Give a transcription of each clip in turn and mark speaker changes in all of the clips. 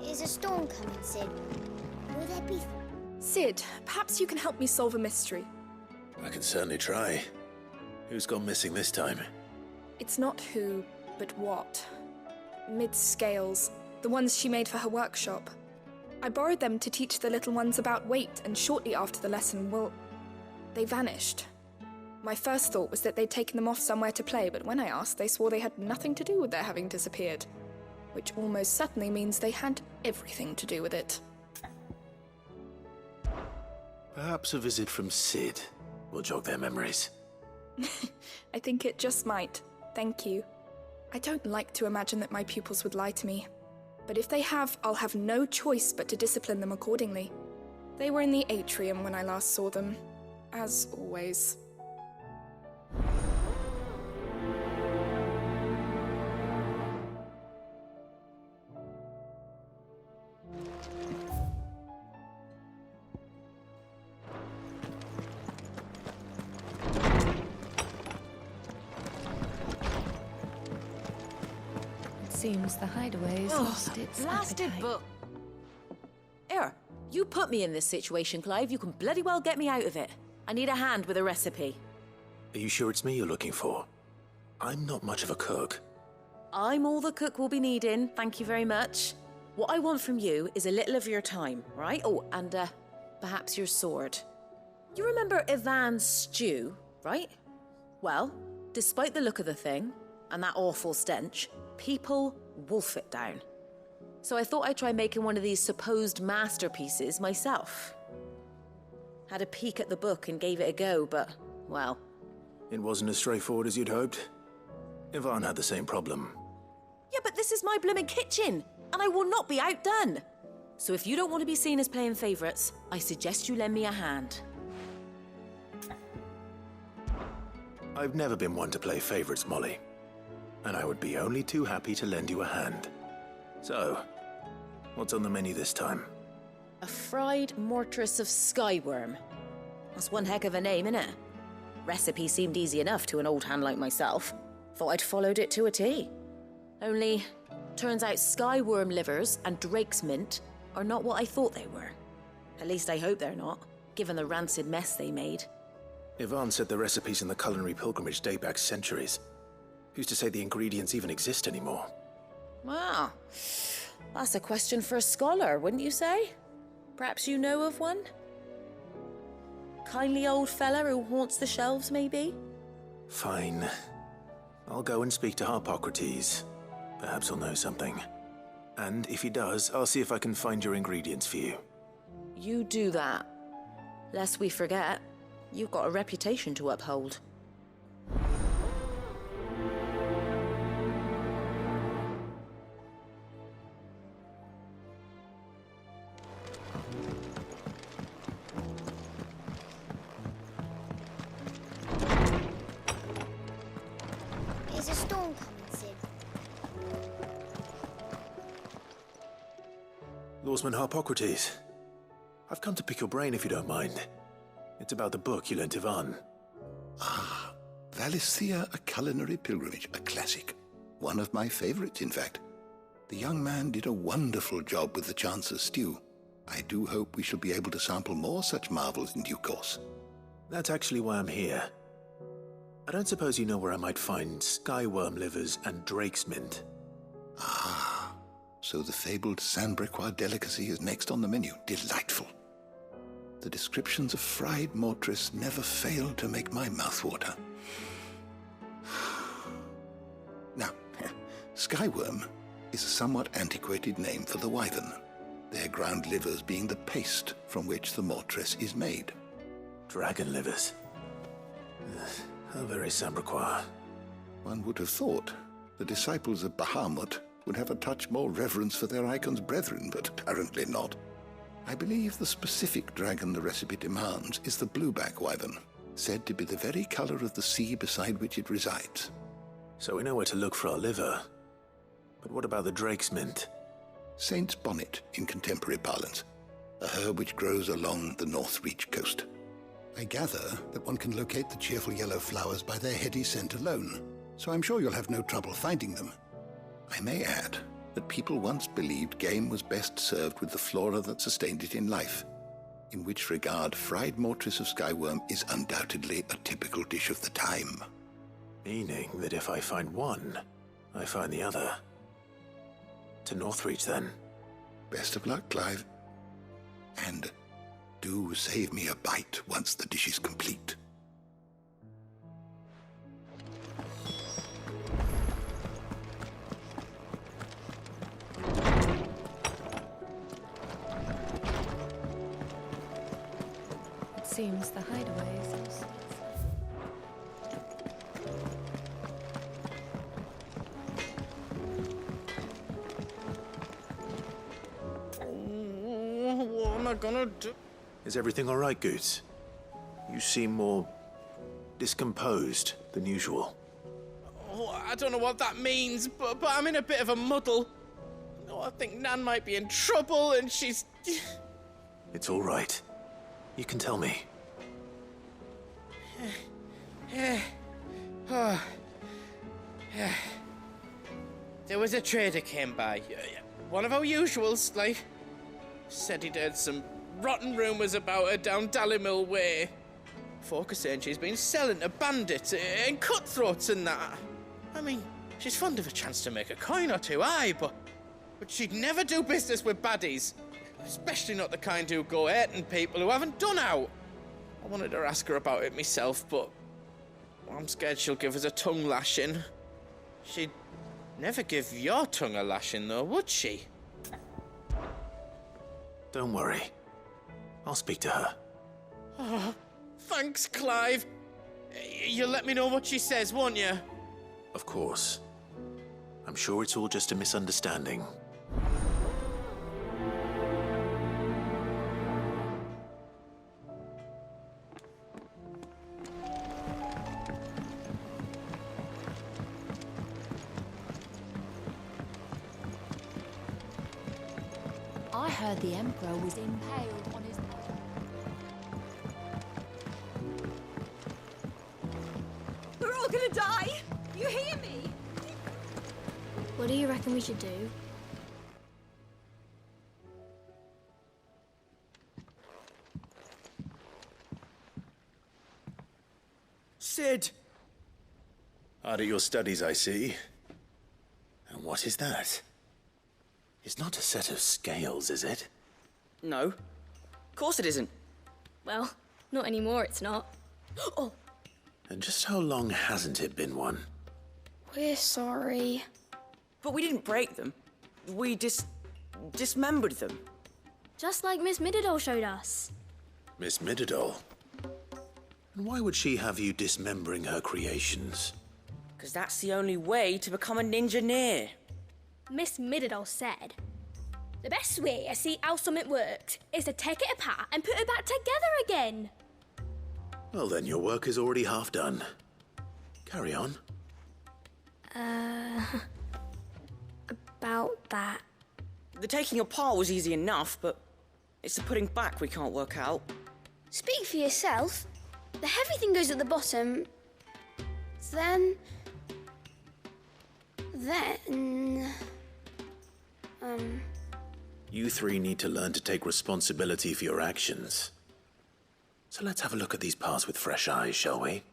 Speaker 1: Is a storm coming, Sid? Will there be...
Speaker 2: Sid, perhaps you can help me solve a mystery.
Speaker 3: I can certainly try. Who's gone missing this time?
Speaker 2: It's not who, but what. Mid's scales, the ones she made for her workshop. I borrowed them to teach the little ones about weight, and shortly after the lesson, well, they vanished. My first thought was that they'd taken them off somewhere to play, but when I asked, they swore they had nothing to do with their having disappeared. Which almost certainly means they had everything to do with it.
Speaker 3: Perhaps a visit from Sid will jog their memories.
Speaker 2: I think it just might. Thank you. I don't like to imagine that my pupils would lie to me. But if they have, I'll have no choice but to discipline them accordingly. They were in the atrium when I last saw them, as always.
Speaker 4: Seems the hideaway's lost its
Speaker 5: blasted
Speaker 4: appetite.
Speaker 5: book. Here, you put me in this situation, Clive. You can bloody well get me out of it. I need a hand with a recipe.
Speaker 3: Are you sure it's me you're looking for? I'm not much of a cook.
Speaker 5: I'm all the cook will be needing, thank you very much. What I want from you is a little of your time, right? Oh, and perhaps your sword. You remember Ivan's stew, right? Well, despite the look of the thing, and that awful stench, people wolf it down. So I thought I'd try making one of these supposed masterpieces myself. Had a peek at the book and gave it a go, but, well...
Speaker 3: It wasn't as straightforward as you'd hoped. Ivan had the same problem.
Speaker 5: Yeah, but this is my blooming kitchen, and I will not be outdone. So if you don't want to be seen as playing favourites, I suggest you lend me a hand.
Speaker 3: I've never been one to play favourites, Molly. And I would be only too happy to lend you a hand. So, what's on the menu this time?
Speaker 5: A fried mortress of skyworm. That's one heck of a name, innit? Recipe seemed easy enough to an old hand like myself. Thought I'd followed it to a T. Only, turns out skyworm livers and drake's mint are not what I thought they were. At least I hope they're not, given the rancid mess they made.
Speaker 3: Ivan said the recipes in the culinary pilgrimage date back centuries. Who's to say the ingredients even exist anymore?
Speaker 5: Wow, that's a question for a scholar, wouldn't you say? Perhaps you know of one? Kindly old fella who haunts the shelves, maybe?
Speaker 3: Fine. I'll go and speak to Harpocrates. Perhaps he'll know something. And if he does, I'll see if I can find your ingredients for you.
Speaker 5: You do that. Lest we forget, you've got a reputation to uphold.
Speaker 1: Is a storm coming, Sid?
Speaker 3: Lawsman Harpocrates. I've come to pick your brain if you don't mind. It's about the book you lent Ivan.
Speaker 6: Ah, Valisthea, A Culinary Pilgrimage, a classic. One of my favorites, in fact. The young man did a wonderful job with the Chance's stew. I do hope we shall be able to sample more such marvels in due course.
Speaker 3: That's actually why I'm here. I don't suppose you know where I might find skyworm livers and drake's mint.
Speaker 6: Ah, so the fabled Sandbrequois delicacy is next on the menu. Delightful. The descriptions of fried mortress never fail to make my mouth water. Now, skyworm is a somewhat antiquated name for the wyvern, their ground livers being the paste from which the mortress is made.
Speaker 3: Dragon livers. How very Sandbrequois.
Speaker 6: One would have thought the disciples of Bahamut would have a touch more reverence for their icon's brethren, but apparently not. I believe the specific dragon the recipe demands is the blueback wyvern, said to be the very color of the sea beside which it resides.
Speaker 3: So we know where to look for our liver. But what about the drake's mint?
Speaker 6: Saint's bonnet in contemporary parlance, a herb which grows along the North Reach coast. I gather that one can locate the cheerful yellow flowers by their heady scent alone, so I'm sure you'll have no trouble finding them. I may add that people once believed game was best served with the flora that sustained it in life, in which regard fried mortress of skyworm is undoubtedly a typical dish of the time.
Speaker 3: Meaning that if I find one, I find the other. To Northreach, then.
Speaker 6: Best of luck, Clive. And do save me a bite once the dish is complete.
Speaker 4: It seems the hideaways.
Speaker 7: What am I gonna do?
Speaker 3: Is everything all right, Goots? You seem more discomposed than usual.
Speaker 7: Oh, I don't know what that means, but I'm in a bit of a muddle. Oh, I think Nan might be in trouble, and she's...
Speaker 3: It's all right. You can tell me.
Speaker 7: There was a trader came by. One of our usuals, like... Said he'd heard some rotten rumours about her down Dallymill Way. Folk are saying she's been selling to bandits and cutthroats and that. I mean, she's fond of a chance to make a coin or two, aye, but she'd never do business with baddies. Especially not the kind who go hurting people who haven't done out. I wanted to ask her about it myself, but I'm scared she'll give us a tongue lashing. She'd never give your tongue a lashing, though, would she?
Speaker 3: Don't worry. I'll speak to her.
Speaker 7: Oh, thanks, Clive. You'll let me know what she says, won't you?
Speaker 3: Of course. I'm sure it's all just a misunderstanding.
Speaker 4: I heard the Emperor was impaled on his...
Speaker 2: We're all gonna die! You hear me?
Speaker 1: What do you reckon we should do?
Speaker 7: Sid!
Speaker 3: Hard at your studies, I see. And what is that? It's not a set of scales, is it?
Speaker 5: No. Of course it isn't.
Speaker 1: Well, not anymore, it's not. Oh,
Speaker 3: And just how long hasn't it been one?
Speaker 1: we're sorry.
Speaker 5: But we didn't break them. We dismembered them.
Speaker 1: Just like Miss Middledore showed us.
Speaker 3: Miss Middledore? And why would she have you dismembering her creations?
Speaker 5: Because that's the only way to become a ninja-neer.
Speaker 8: Miss Middledore said, the best way to see how something worked is to take it apart and put it back together again.
Speaker 3: Well, then your work is already half done. Carry on.
Speaker 8: About that.
Speaker 5: The taking apart was easy enough, but it's the putting back we can't work out.
Speaker 8: Speak for yourself. The heavy thing goes at the bottom. Then...
Speaker 3: You three need to learn to take responsibility for your actions. So let's have a look at these parts with fresh eyes, shall we?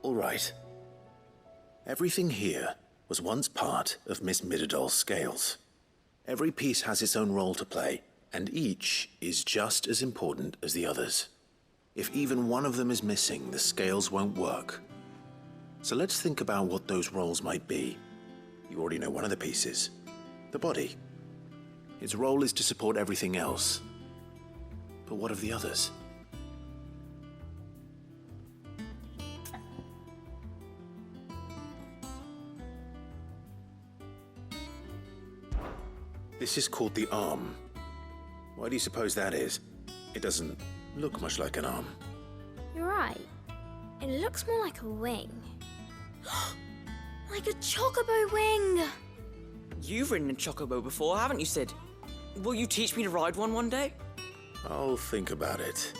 Speaker 3: All right. Everything here was once part of Miss Middeldore's scales. Every piece has its own role to play, and each is just as important as the others. If even one of them is missing, the scales won't work. So let's think about what those roles might be. You already know one of the pieces. The body. Its role is to support everything else. But what of the others? This is called the arm. Why do you suppose that is? It doesn't look much like an arm.
Speaker 8: You're right. It looks more like a wing. Like a chocobo wing!
Speaker 5: You've ridden a chocobo before, haven't you, Sid? Will you teach me to ride one day?
Speaker 3: I'll think about it.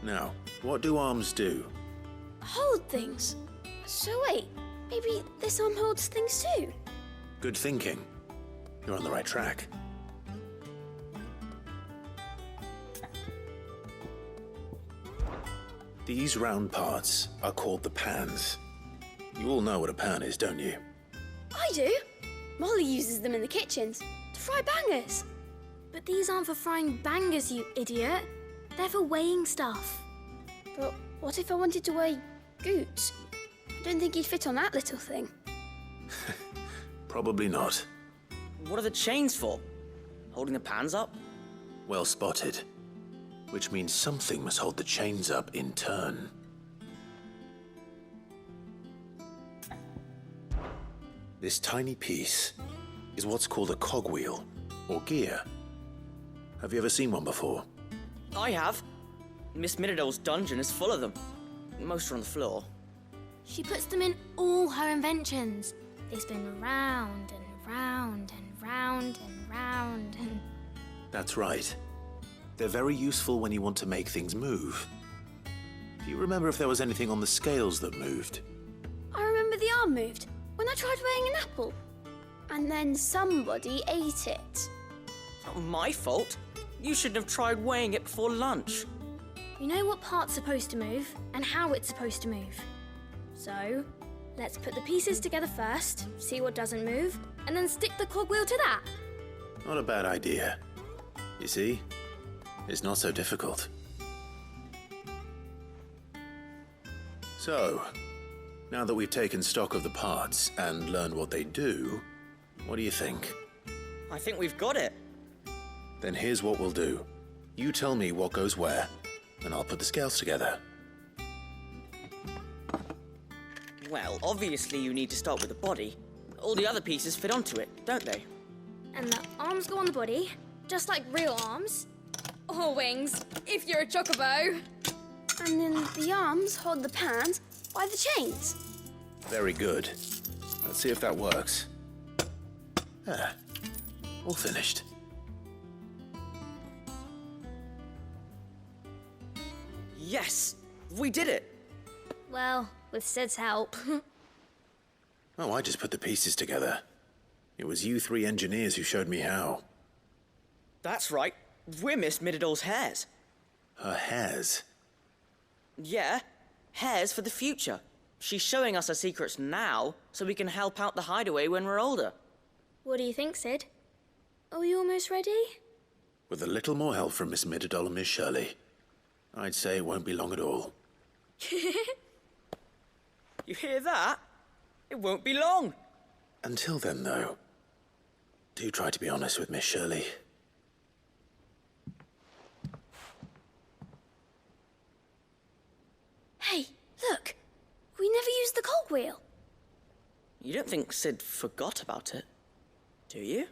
Speaker 3: Now, what do arms do?
Speaker 8: hold things. So wait, maybe this arm holds things too?
Speaker 3: Good thinking. You're on the right track. These round parts are called the pans. You all know what a pan is, don't you?
Speaker 8: I do. Molly uses them in the kitchens to fry bangers.
Speaker 1: But these aren't for frying bangers, you idiot. They're for weighing stuff.
Speaker 8: But what if I wanted to weigh Goots? I don't think he'd fit on that little thing.
Speaker 3: Probably not.
Speaker 9: What are the chains for? Holding the pans up?
Speaker 3: Well spotted. Which means something must hold the chains up in turn. This tiny piece is what's called a cogwheel, or gear. Have you ever seen one before?
Speaker 9: I have. Miss Midadol's dungeon is full of them. Most are on the floor.
Speaker 1: She puts them in all her inventions. They spin round and round and round and round and...
Speaker 3: That's right. They're very useful when you want to make things move. Do you remember if there was anything on the scales that moved?
Speaker 8: I remember the arm moved when I tried weighing an apple. And then somebody ate it.
Speaker 9: It's not my fault. You shouldn't have tried weighing it before lunch.
Speaker 1: You know what part's supposed to move and how it's supposed to move. So, let's put the pieces together first, see what doesn't move, and then stick the cogwheel to that.
Speaker 3: Not a bad idea. You see? It's not so difficult. So, now that we've taken stock of the parts and learned what they do, what do you think?
Speaker 9: I think we've got it.
Speaker 3: Then here's what we'll do. You tell me what goes where, and I'll put the scales together.
Speaker 9: Well, obviously you need to start with the body. All the other pieces fit onto it, don't they?
Speaker 1: And the arms go on the body, just like real arms. Or wings, if you're a chocobo.
Speaker 8: And then the arms hold the pans by the chains.
Speaker 3: Very good. Let's see if that works. Ah, all finished.
Speaker 9: Yes! We did it!
Speaker 1: Well, with Sid's help.
Speaker 3: Oh, I just put the pieces together. It was you three engineers who showed me how.
Speaker 9: That's right. We're Miss Midadol's hares.
Speaker 3: Her hairs?
Speaker 9: Yeah, hares for the future. She's showing us her secrets now, so we can help out the hideaway when we're older.
Speaker 1: What do you think, Sid? Are we almost ready?
Speaker 3: With a little more help from Miss Midadol and Miss Shirley, I'd say it won't be long at all.
Speaker 9: You hear that? It won't be long.
Speaker 3: Until then, though, do try to be honest with Miss Shirley.
Speaker 8: Hey, look. We never used the cogwheel.
Speaker 9: You don't think Sid forgot about it, do you?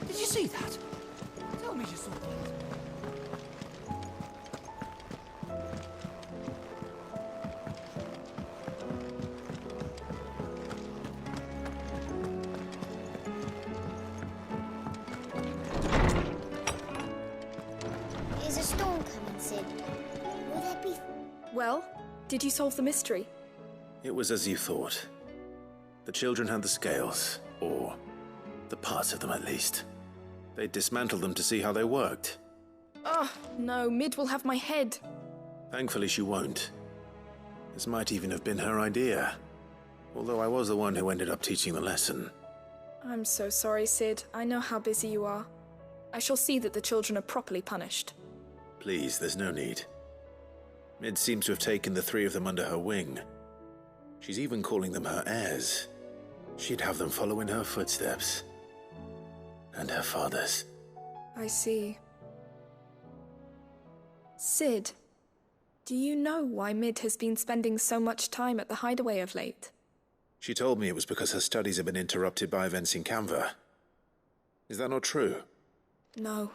Speaker 10: Did you see that? Tell me you saw that.
Speaker 11: Is a storm coming, Sid? Will there be...
Speaker 2: Well, did you solve the mystery?
Speaker 3: It was as you thought. The children had the scales, or the parts of them at least. They dismantled them to see how they worked.
Speaker 2: Oh, no, Mid will have my head.
Speaker 3: Thankfully she won't. This might even have been her idea. Although I was the one who ended up teaching the lesson.
Speaker 2: I'm so sorry, Sid. I know how busy you are. I shall see that the children are properly punished.
Speaker 3: Please, there's no need. Mid seems to have taken the three of them under her wing. She's even calling them her heirs. She'd have them follow in her footsteps. And her father's.
Speaker 2: I see. Sid, do you know why Mid has been spending so much time at the Hideaway of late?
Speaker 3: She told me it was because her studies have been interrupted by events in Canva. Is that not true?
Speaker 2: No,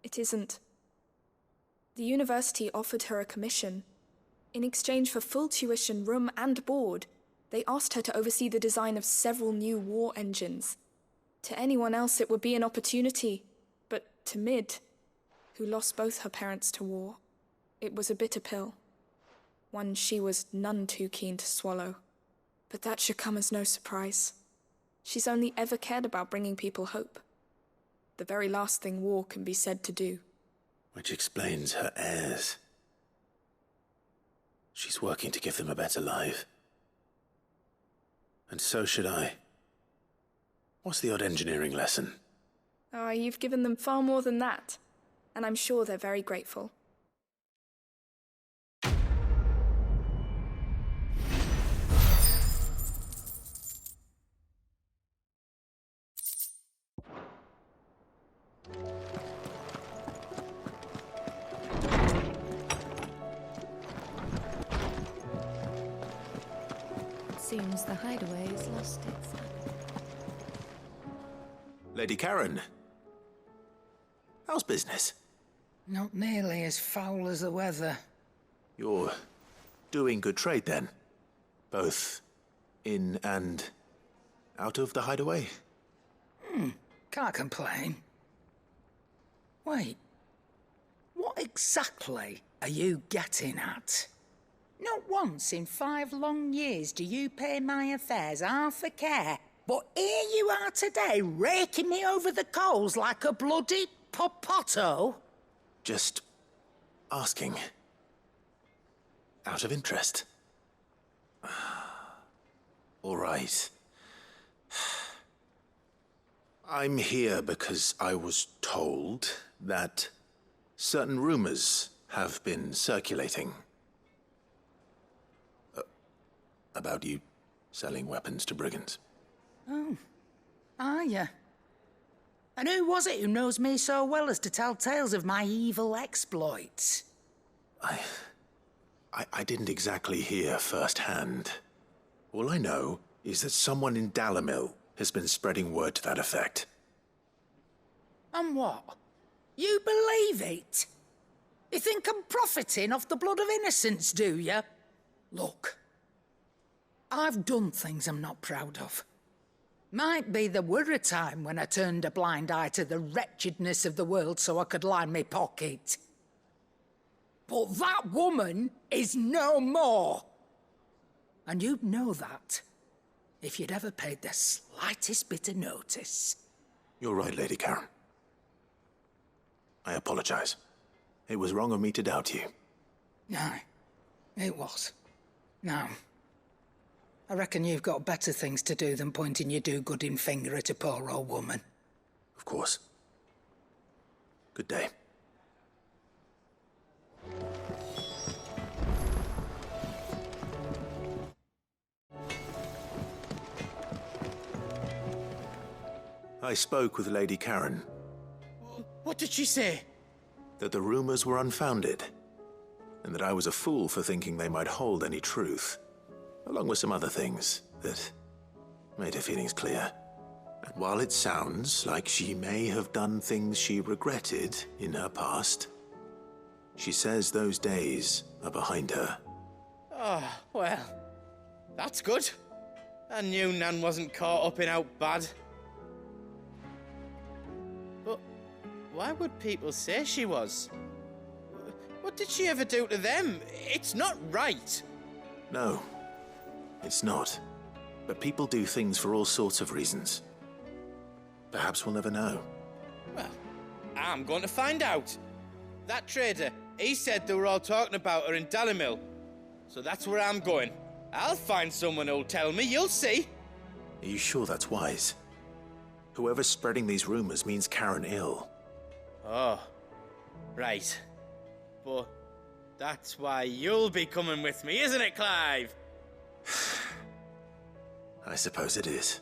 Speaker 2: it isn't. The university offered her a commission. In exchange for full tuition, room and board, they asked her to oversee the design of several new war engines. To anyone else it would be an opportunity, but to Mid, who lost both her parents to war, it was a bitter pill. One she was none too keen to swallow. But that should come as no surprise. She's only ever cared about bringing people hope. The very last thing war can be said to do.
Speaker 3: Which explains her heirs. She's working to give them a better life. And so should I. What's the odd engineering lesson?
Speaker 2: Ah, you've given them far more than that. And I'm sure they're very grateful.
Speaker 4: Seems the Hideaway's lost its...
Speaker 3: Lady Karen. How's business?
Speaker 10: Not nearly as foul as the weather.
Speaker 3: You're doing good trade then? Both in and out of the Hideaway?
Speaker 10: Can't complain. Wait. What exactly are you getting at? Not once in 5 long years do you pay my affairs half a care. But here you are today, raking me over the coals like a bloody popoto.
Speaker 3: Just asking. Out of interest. All right. I'm here because I was told that certain rumors have been circulating. About you selling weapons to brigands.
Speaker 10: Oh, are you? And who was it who knows me so well as to tell tales of my evil exploits?
Speaker 3: I didn't exactly hear firsthand. All I know is that someone in Dalimil has been spreading word to that effect.
Speaker 10: And what? You believe it? You think I'm profiting off the blood of innocents, do you? Look, I've done things I'm not proud of. Might be there were a time when I turned a blind eye to the wretchedness of the world so I could line my pocket. But that woman is no more. And you'd know that if you'd ever paid the slightest bit of notice.
Speaker 3: You're right, Lady Karen. I apologize. It was wrong of me to doubt you.
Speaker 10: Aye, it was. Now, I reckon you've got better things to do than pointing your do-gooding finger at a poor old woman.
Speaker 3: Of course. Good day. I spoke with Lady Karen.
Speaker 7: What did she say?
Speaker 3: That the rumors were unfounded, and that I was a fool for thinking they might hold any truth, along with some other things that made her feelings clear. And while it sounds like she may have done things she regretted in her past, she says those days are behind her.
Speaker 7: Oh, well, that's good. I knew Nan wasn't caught up in out bad. But why would people say she was? What did she ever do to them? It's not right.
Speaker 3: No, it's not. But people do things for all sorts of reasons. Perhaps we'll never know.
Speaker 7: Well, I'm going to find out. That trader, he said they were all talking about her in Dalimil. So that's where I'm going. I'll find someone who'll tell me, you'll see.
Speaker 3: Are you sure that's wise? Whoever's spreading these rumors means Karen ill.
Speaker 7: Oh, right. But That's why you'll be coming with me, isn't it, Clive?
Speaker 3: I suppose it is.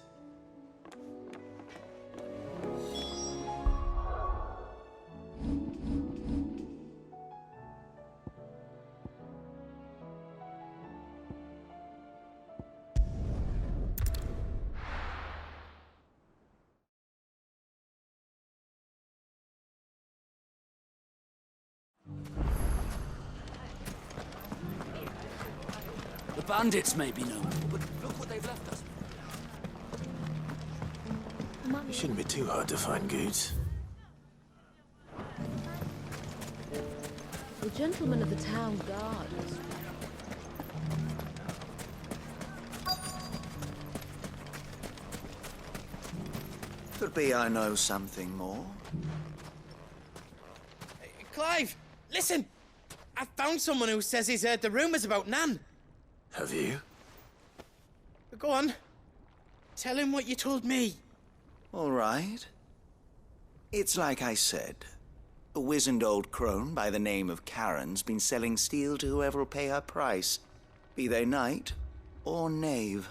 Speaker 12: The bandits may be no more, but look what they've left us.
Speaker 3: It shouldn't be too hard to find goods.
Speaker 4: The gentleman of the town guard has...
Speaker 13: Could be I know something more.
Speaker 7: Clive, listen! I found someone who says he's heard the rumours about Nan.
Speaker 3: Have you?
Speaker 7: Go on. Tell him what you told me.
Speaker 13: All right. It's like I said. A wizened old crone by the name of Karen's been selling steel to whoever will pay her price, be they knight or knave.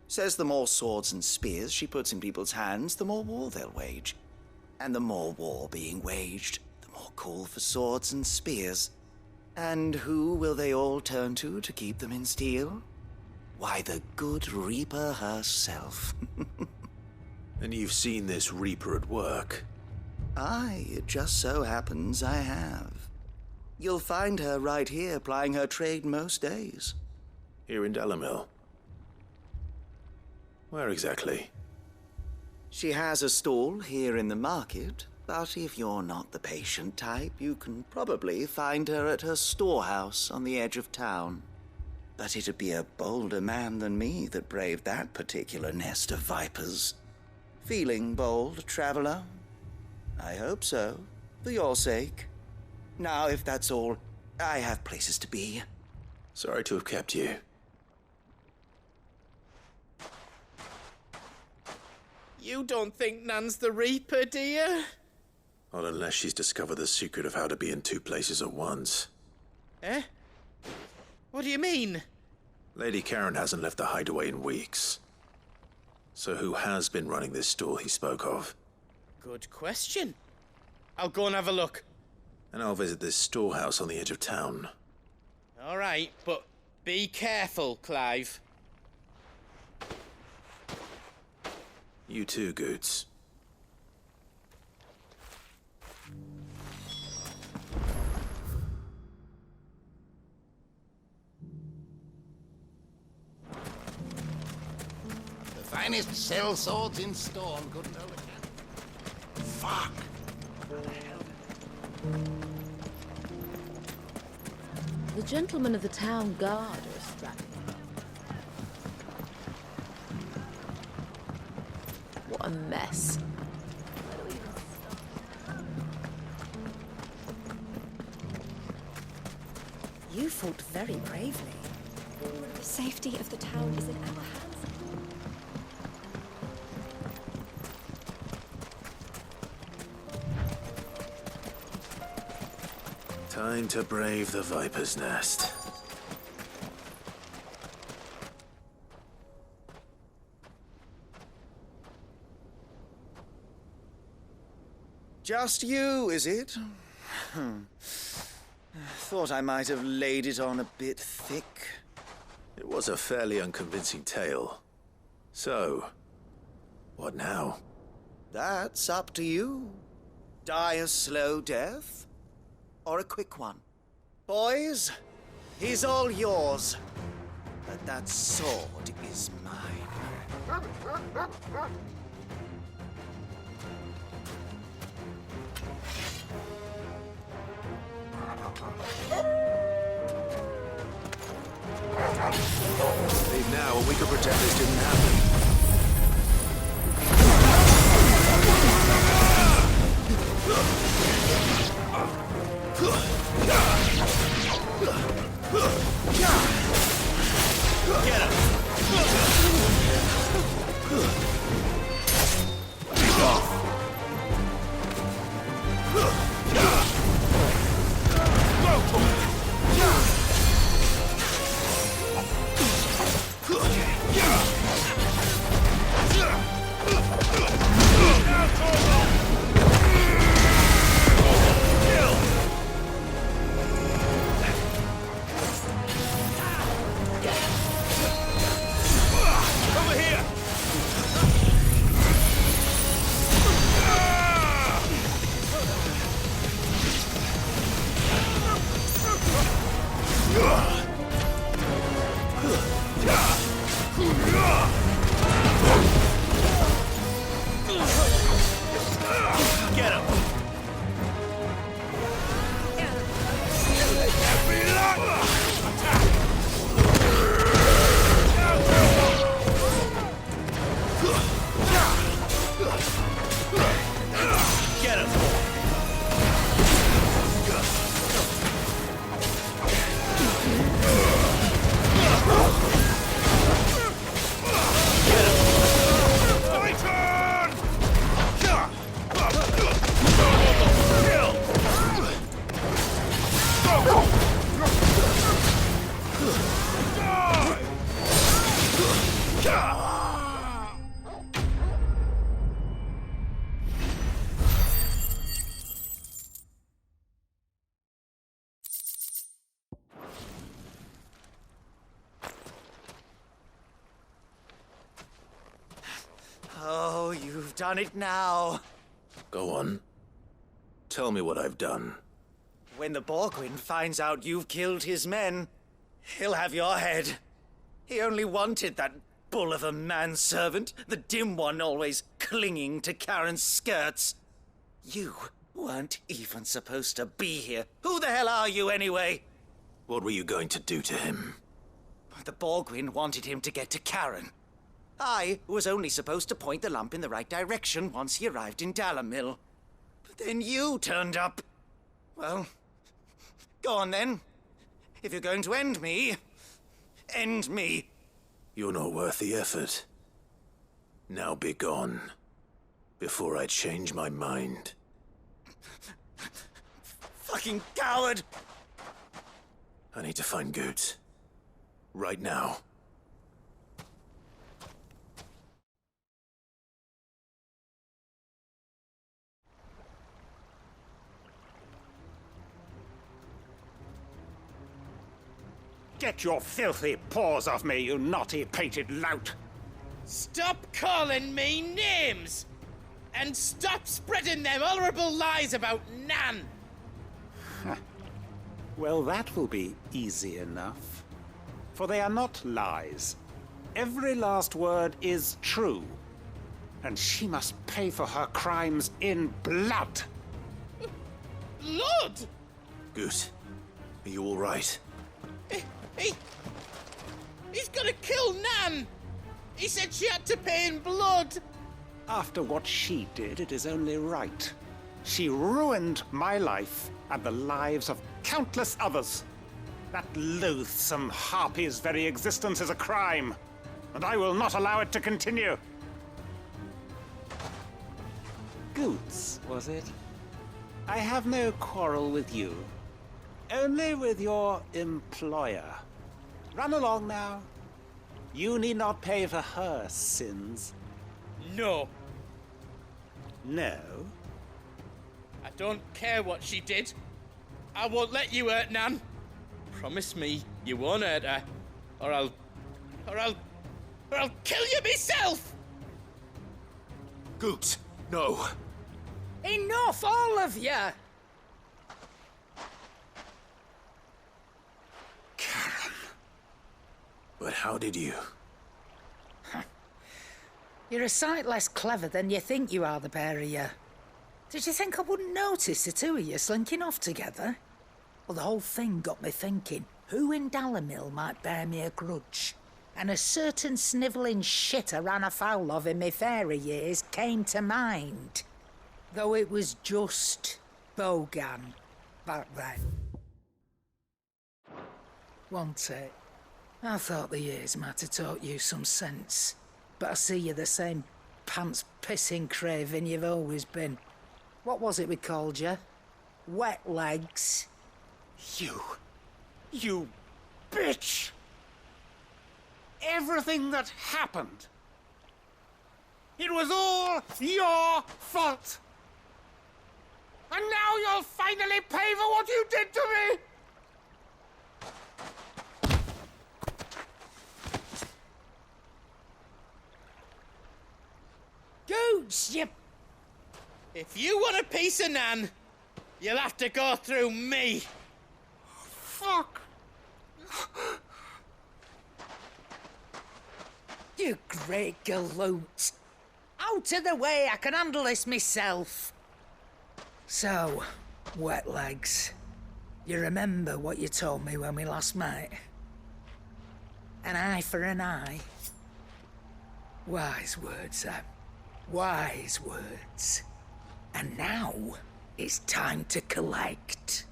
Speaker 13: Says the more swords and spears she puts in people's hands, the more war they'll wage. And the more war being waged, the more call for swords and spears. And who will they all turn to keep them in steel? Why, the good Reaper herself.
Speaker 3: And you've seen this Reaper at work?
Speaker 13: Aye, it just so happens I have. You'll find her right here plying her trade most days.
Speaker 3: Here in Dalimil? Where exactly?
Speaker 13: She has a stall here in the market, but if you're not the patient type, you can probably find her at her storehouse on the edge of town. But it'd be a bolder man than me that braved that particular nest of vipers. Feeling bold, traveler? I hope so, for your sake. Now, if that's all, I have places to be.
Speaker 3: Sorry to have kept you.
Speaker 7: You don't think Nan's the Reaper, do you?
Speaker 3: Not unless she's discovered the secret of how to be in two places at once.
Speaker 7: Eh? What do you mean?
Speaker 3: Lady Karen hasn't left the hideaway in weeks. So who has been running this stall he spoke of?
Speaker 7: Good question. I'll go and have a look.
Speaker 3: And I'll visit this storehouse on the edge of town.
Speaker 7: All right, but be careful, Clive.
Speaker 3: You too, Goots.
Speaker 6: The finest cell swords in Storm couldn't hold a candle. Fuck!
Speaker 4: The gentleman of the town guard are strapped. What a mess.
Speaker 5: You fought very bravely.
Speaker 2: The safety of the town is in our hands.
Speaker 3: Time to brave the Viper's Nest.
Speaker 13: Just you, is it? Thought I might have laid it on a bit thick.
Speaker 3: It was a fairly unconvincing tale. So, what now?
Speaker 13: That's up to you. Die a slow death, or a quick one. Boys, he's all yours. But that sword is mine.
Speaker 3: Leave now, and we could pretend this didn't happen.
Speaker 7: Get him!
Speaker 13: You've done it now.
Speaker 3: Go on. Tell me what I've done.
Speaker 13: When the Borgwyn finds out you've killed his men, he'll have your head. He only wanted that bull of a manservant, the dim one always clinging to Karen's skirts. You weren't even supposed to be here. Who the hell are you anyway?
Speaker 3: What were you going to do to him?
Speaker 13: The Borgwyn wanted him to get to Karen. I was only supposed to point the lamp in the right direction once he arrived in Dalamil. But then you turned up. Well, go on then. If you're going to end me, end me.
Speaker 3: You're not worth the effort. Now be gone, before I change my mind.
Speaker 13: Fucking coward!
Speaker 3: I need to find Goots. Right now.
Speaker 14: Get your filthy paws off me, you naughty-pated lout!
Speaker 7: Stop calling me names! And stop spreading them horrible lies about Nan!
Speaker 14: Well, that will be easy enough. For they are not lies. Every last word is true. And she must pay for her crimes in blood.
Speaker 7: Blood?
Speaker 3: Goot, are you all right?
Speaker 7: He's gonna kill Nan! He said she had to pay in blood!
Speaker 14: After what she did, it is only right. She ruined my life and the lives of countless others. That loathsome harpy's very existence is a crime, and I will not allow it to continue. Goots, was it? I have no quarrel with you. Only with your employer. Run along now. You need not pay for her sins.
Speaker 7: No.
Speaker 14: No?
Speaker 7: I don't care what she did. I won't let you hurt Nan. Promise me you won't hurt her, or I'll kill you myself!
Speaker 3: Goot, no.
Speaker 10: Enough, all of you!
Speaker 3: Karen. But how did you?
Speaker 10: You're a sight less clever than you think you are, the pair of you. Did you think I wouldn't notice the two of you slinking off together? Well, the whole thing got me thinking, who in Dalamil might bear me a grudge? And a certain snivelling shit I ran afoul of in my fairy years came to mind. Though it was just Bogan back then. Wasn't it? I thought the years might have taught you some sense. But I see you're the same pants-pissing craven you've always been. What was it we called you? Wet legs?
Speaker 14: You bitch! Everything that happened, it was all your fault! And now you'll finally pay for what you did to me!
Speaker 10: Goots, you...
Speaker 7: If you want a piece of Nan, you'll have to go through me.
Speaker 14: Fuck!
Speaker 10: You great galoot. Out of the way, I can handle this myself. So, wet legs, you remember what you told me when we last met? An eye for an eye. Wise words, Sam. Wise words. And now, it's time to collect.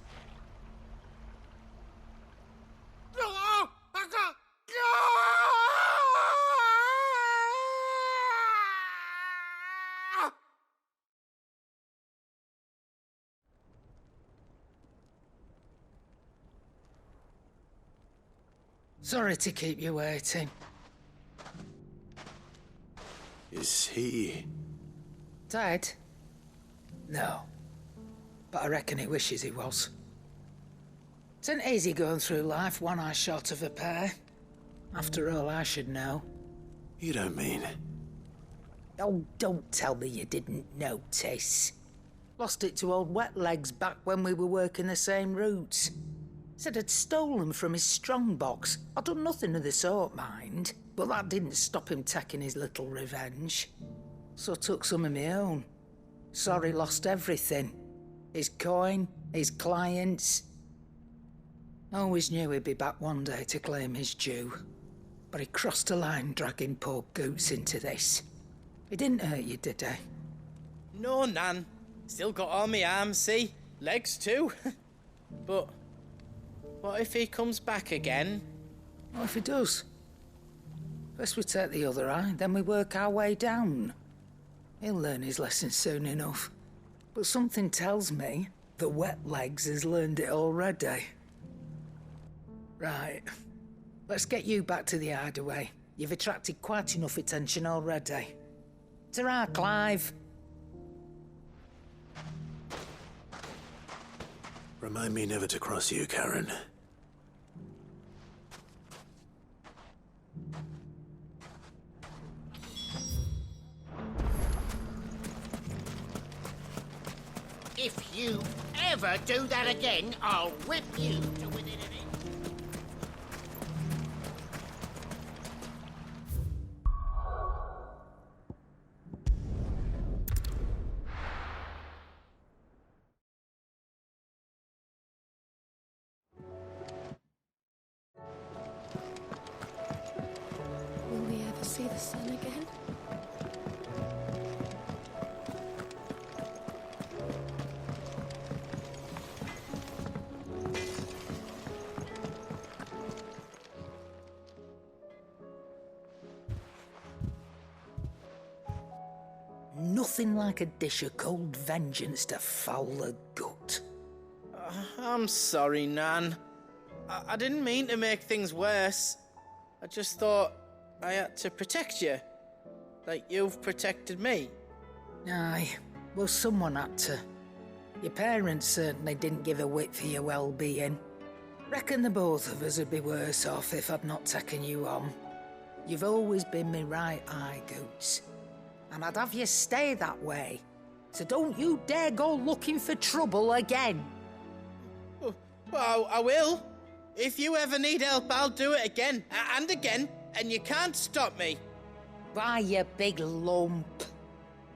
Speaker 10: Sorry to keep you waiting.
Speaker 3: Is he...
Speaker 10: Dead? No. But I reckon he wishes he was. It isn't easy going through life one eye short of a pair. After all, I should know.
Speaker 3: You don't mean...
Speaker 10: Oh, don't tell me you didn't notice. Lost it to old Wet Legs back when we were working the same routes. Said I'd stolen from his strongbox. I'd done nothing of the sort, mind, but that didn't stop him taking his little revenge. So I took some of my own. Sorry, lost everything. His coin, his clients. Always knew he'd be back one day to claim his due. But he crossed a line dragging poor Goots into this. He didn't hurt you, did he?
Speaker 7: No, Nan. Still got all my arms, see? Legs too. But what if he comes back again?
Speaker 10: What if he does? First we take the other eye, then we work our way down. He'll learn his lesson soon enough. But something tells me that Wet Legs has learned it already. Right. Let's get you back to the hideaway. You've attracted quite enough attention already. Ta-ra, Clive.
Speaker 3: Remind me never to cross you, Karen.
Speaker 15: If you ever do that again, I'll whip you to within an inch.
Speaker 1: Will we ever see the sun again?
Speaker 10: Nothing like a dish of cold vengeance to foul the gut.
Speaker 7: I'm sorry, Nan. I didn't mean to make things worse. I just thought I had to protect you. Like you've protected me.
Speaker 10: Aye, well, someone had to. Your parents certainly didn't give a whit for your well-being. Reckon the both of us would be worse off if I'd not taken you on. You've always been me right eye, Goots. And I'd have you stay that way. So don't you dare go looking for trouble again.
Speaker 7: Well, I will. If you ever need help, I'll do it again and again, and you can't stop me.
Speaker 10: Why, you big lump.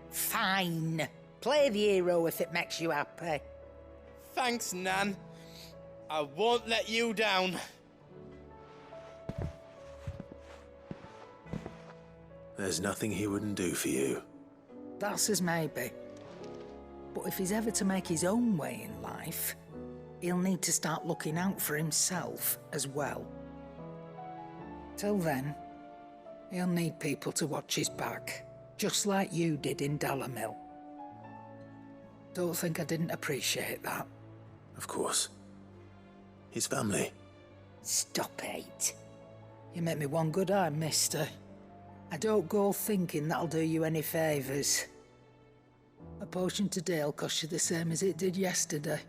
Speaker 10: Fine. Play the hero if it makes you happy.
Speaker 7: Thanks, Nan. I won't let you down.
Speaker 3: There's nothing he wouldn't do for you.
Speaker 10: That's as maybe. But if he's ever to make his own way in life, he'll need to start looking out for himself as well. Till then, he'll need people to watch his back, just like you did in Dalamil. Don't think I didn't appreciate that.
Speaker 3: Of course. His family.
Speaker 10: Stop it. You make me one good eye, mister. I don't go thinking that'll do you any favours. A potion today will cost you the same as it did yesterday.